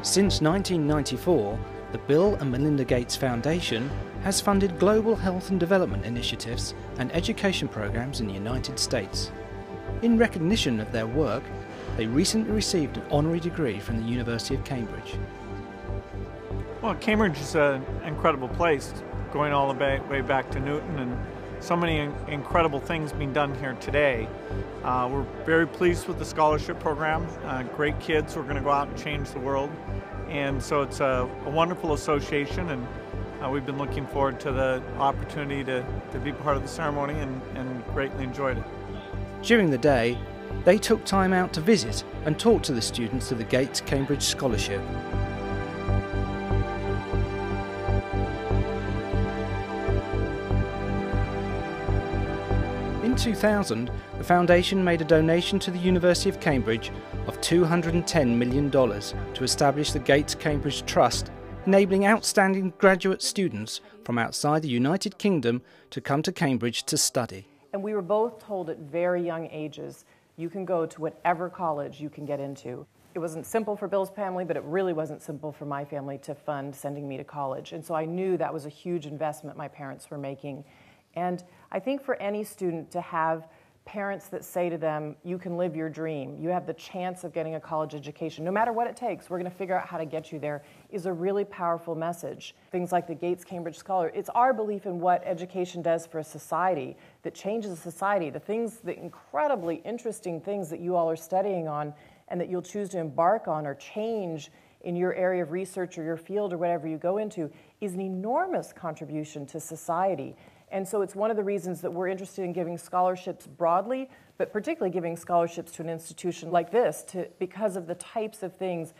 Since 1994, the Bill and Melinda Gates Foundation has funded global health and development initiatives and education programs in the United States. In recognition of their work, they recently received an honorary degree from the University of Cambridge. Well, Cambridge is an incredible place, going all the way back to Newton, and so many incredible things being done here today. We're very pleased with the scholarship program. Great kids who are going to go out and change the world. And so it's a wonderful association, and we've been looking forward to the opportunity to be part of the ceremony and greatly enjoyed it. During the day, they took time out to visit and talk to the students of the Gates Cambridge Scholarship. In 2000, the foundation made a donation to the University of Cambridge of $210 million to establish the Gates Cambridge Trust, enabling outstanding graduate students from outside the United Kingdom to come to Cambridge to study. And we were both told at very young ages, you can go to whatever college you can get into. It wasn't simple for Bill's family, but it really wasn't simple for my family to fund sending me to college. And so I knew that was a huge investment my parents were making. And I think for any student to have parents that say to them, you can live your dream, you have the chance of getting a college education, no matter what it takes, we're going to figure out how to get you there, is a really powerful message. Things like the Gates Cambridge Scholar, it's our belief in what education does for a society, that changes a society, the incredibly interesting things that you all are studying on and that you'll choose to embark on or change in your area of research or your field or whatever you go into, is an enormous contribution to society. And so it's one of the reasons that we're interested in giving scholarships broadly, but particularly giving scholarships to an institution like this because of the types of things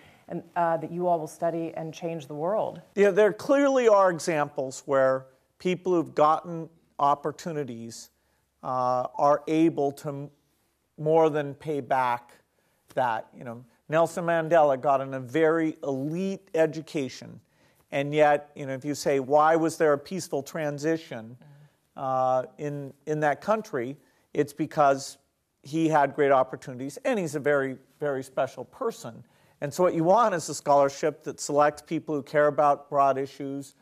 that you all will study and change the world. Yeah, there clearly are examples where people who've gotten opportunities are able to more than pay back that. You know, Nelson Mandela got in a very elite education, and yet, you know, if you say, why was there a peaceful transition in that country, it's because he had great opportunities, and he's a very, very special person. And so what you want is a scholarship that selects people who care about broad issues,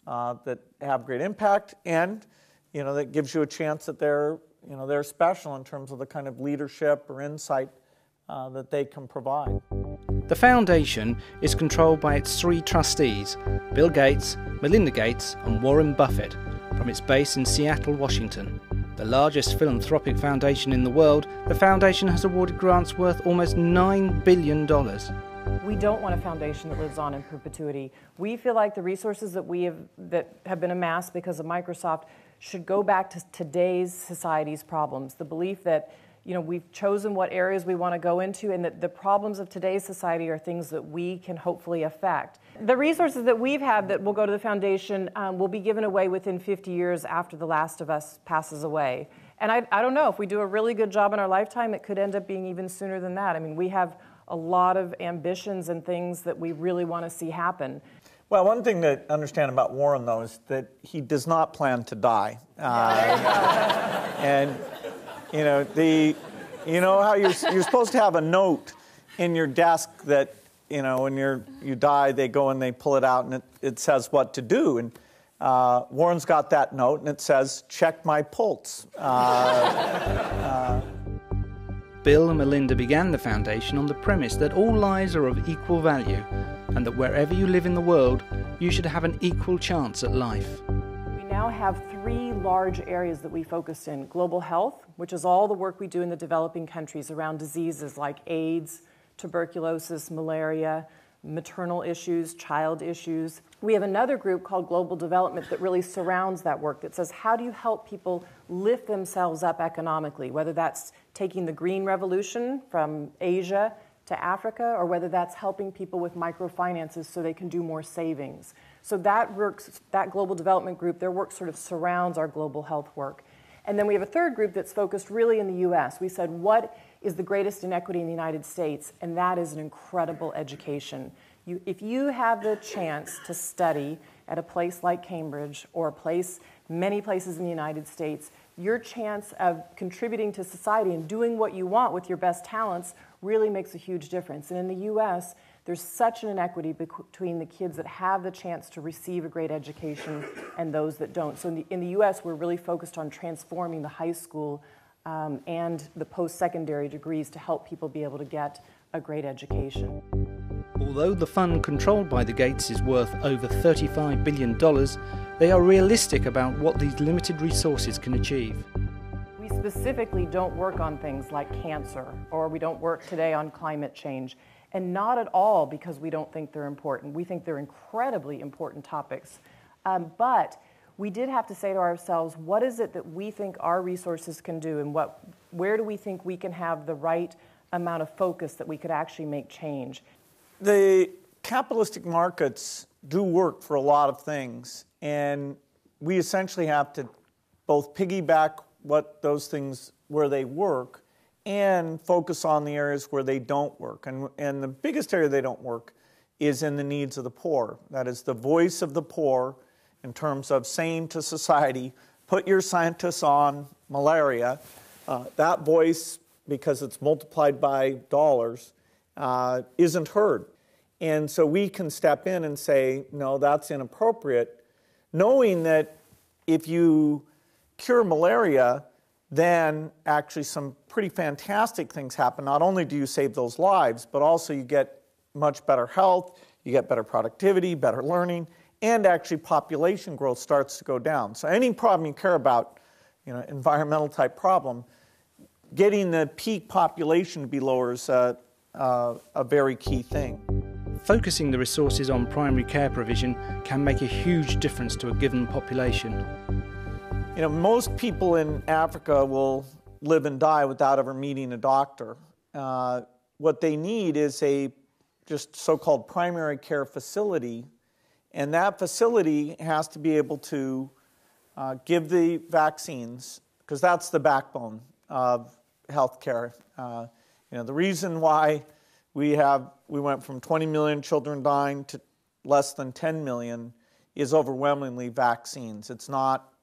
that have great impact, and, you know, that gives you a chance that they're special in terms of the kind of leadership or insight that they can provide. The foundation is controlled by its three trustees, Bill Gates, Melinda Gates and Warren Buffett, from its base in Seattle, Washington. The largest philanthropic foundation in the world, the foundation has awarded grants worth almost $9 billion. We don't want a foundation that lives on in perpetuity. We feel like the resources that have been amassed because of Microsoft should go back to today's society's problems. The belief that, you know, we've chosen what areas we want to go into, and that the problems of today's society are things that we can hopefully affect. The resources that we've had that will go to the foundation will be given away within 50 years after the last of us passes away. And I don't know, if we do a really good job in our lifetime, it could end up being even sooner than that. I mean, we have a lot of ambitions and things that we really want to see happen. Well, one thing to understand about Warren, though, is that he does not plan to die. And you know how you're supposed to have a note in your desk that, you know, when you die, they go and they pull it out and it says what to do. And Warren's got that note and it says, check my pulse. Bill and Melinda began the foundation on the premise that all lives are of equal value and that wherever you live in the world, you should have an equal chance at life. We now have three large areas that we focus in. Global health, which is all the work we do in the developing countries around diseases like AIDS, tuberculosis, malaria, maternal issues, child issues. We have another group called Global Development that really surrounds that work, that says, how do you help people lift themselves up economically, whether that's taking the green revolution from Asia to Africa, or whether that's helping people with microfinances so they can do more savings. So that Global Development group, their work sort of surrounds our global health work. And then we have a third group that's focused really in the US. We said, what is the greatest inequity in the United States? And that is an incredible education. If you have the chance to study at a place like Cambridge or many places in the United States, your chance of contributing to society and doing what you want with your best talents really makes a huge difference. And in the U.S., there's such an inequity between the kids that have the chance to receive a great education and those that don't. So in the U.S., we're really focused on transforming the high school and the post-secondary degrees to help people be able to get a great education. Although the fund controlled by the Gates is worth over $35 billion, they are realistic about what these limited resources can achieve. We specifically don't work on things like cancer, or we don't work today on climate change, and not at all because we don't think they're important. We think they're incredibly important topics. But we did have to say to ourselves, what is it that we think our resources can do, and where do we think we can have the right amount of focus that we could actually make change? The capitalistic markets do work for a lot of things, and we essentially have to both piggyback what those things where they work and focus on the areas where they don't work. And the biggest area they don't work is in the needs of the poor. That is the voice of the poor in terms of saying to society, put your scientists on malaria. That voice, because it's multiplied by dollars, isn't heard. And so we can step in and say, no, that's inappropriate, knowing that if you cure malaria, then actually some pretty fantastic things happen. Not only do you save those lives, but also you get much better health, you get better productivity, better learning, and actually population growth starts to go down. So any problem you care about, environmental type problem, getting the peak population to be lower is a very key thing. Focusing the resources on primary care provision can make a huge difference to a given population. Most people in Africa will live and die without ever meeting a doctor. What they need is a just so-called primary care facility, and that facility has to be able to give the vaccines, because that's the backbone of healthcare. The reason why we went from 20 million children dying to less than 10 million is overwhelmingly vaccines. It's not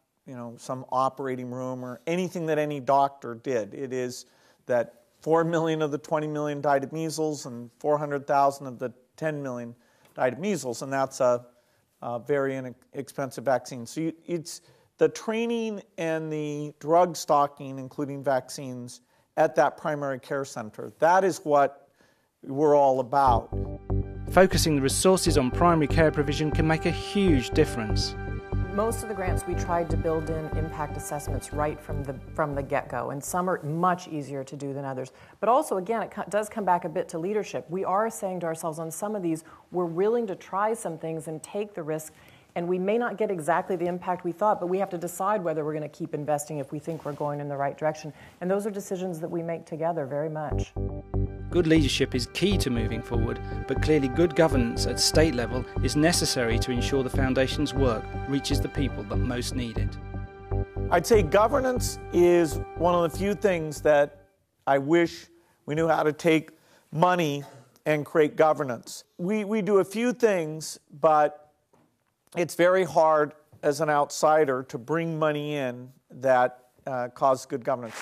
some operating room or anything that any doctor did. It is that 4 million of the 20 million died of measles and 400,000 of the 10 million died of measles, and that's a very inexpensive vaccine. So it's the training and the drug stocking, including vaccines, at that primary care center. That is what we're all about. Focusing the resources on primary care provision can make a huge difference. Most of the grants we tried to build in impact assessments right from the get-go, and some are much easier to do than others. But also, again, it does come back a bit to leadership. We are saying to ourselves on some of these, we're willing to try some things and take the risk, and we may not get exactly the impact we thought, but we have to decide whether we're going to keep investing if we think we're going in the right direction. And those are decisions that we make together very much. Good leadership is key to moving forward, but clearly good governance at state level is necessary to ensure the Foundation's work reaches the people that most need it. I'd say governance is one of the few things that I wish we knew how to take money and create governance. We do a few things, but it's very hard as an outsider to bring money in that cause good governance.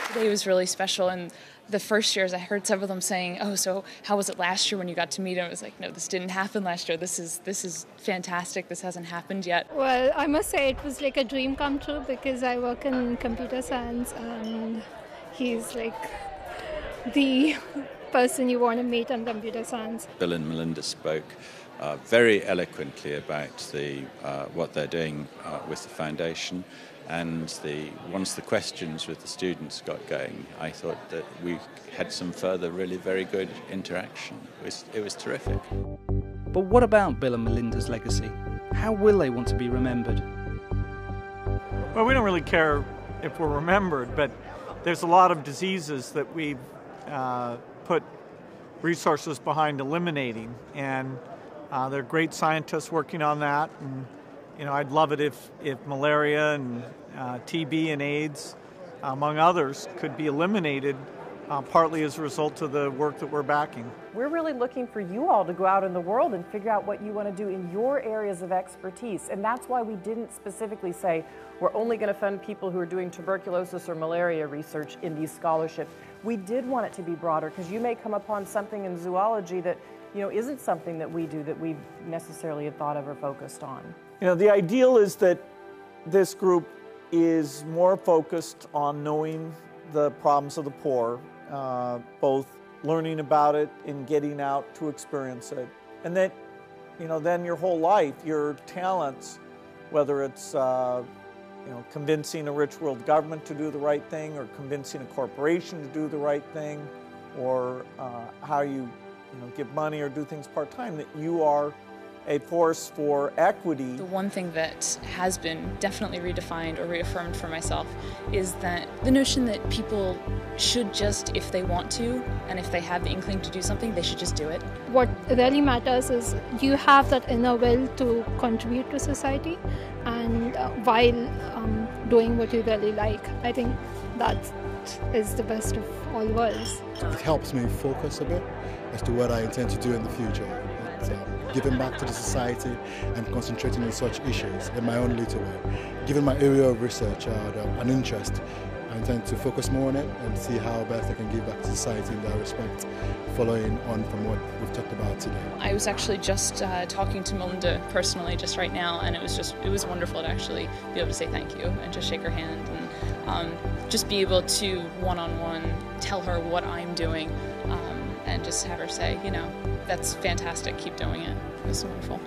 Today was really special, and the first years I heard several of them saying, oh, so how was it last year when you got to meet him? I was like, no, this didn't happen last year. This is fantastic. This hasn't happened yet. Well, I must say it was like a dream come true because I work in computer science and he's like the person you want to meet on computer science. Bill and Melinda spoke very eloquently about what they're doing with the foundation. And once the questions with the students got going, I thought that we had some further really very good interaction. It was terrific. But what about Bill and Melinda's legacy? How will they want to be remembered? Well, we don't really care if we're remembered, but there's a lot of diseases that we've put resources behind eliminating, and there are great scientists working on that. And I'd love it if malaria and TB and AIDS, among others, could be eliminated partly as a result of the work that we're backing. We're really looking for you all to go out in the world and figure out what you want to do in your areas of expertise. And that's why we didn't specifically say we're only going to fund people who are doing tuberculosis or malaria research in these scholarships. We did want it to be broader because you may come upon something in zoology that isn't something that we do that we necessarily had thought of or focused on. The ideal is that this group is more focused on knowing the problems of the poor, both learning about it and getting out to experience it. And that, then your whole life, your talents, whether it's convincing a rich world government to do the right thing, or convincing a corporation to do the right thing, or how you give money or do things part-time, that you are a force for equity. The one thing that has been definitely redefined or reaffirmed for myself is that the notion that people should just, if they want to, and if they have the inkling to do something, they should just do it. What really matters is you have that inner will to contribute to society, and while doing what you really like. I think that is the best of all worlds. It helps me focus a bit as to what I intend to do in the future. It's, giving back to the society and concentrating on such issues in my own little way. Given my area of research an interest, I intend to focus more on it and see how best I can give back to society in that respect, following on from what we've talked about today. I was actually just talking to Melinda personally just right now, and it was wonderful to actually be able to say thank you and just shake her hand and just be able to one-on-one tell her what I'm doing and just have her say, that's fantastic, keep doing it. It was wonderful.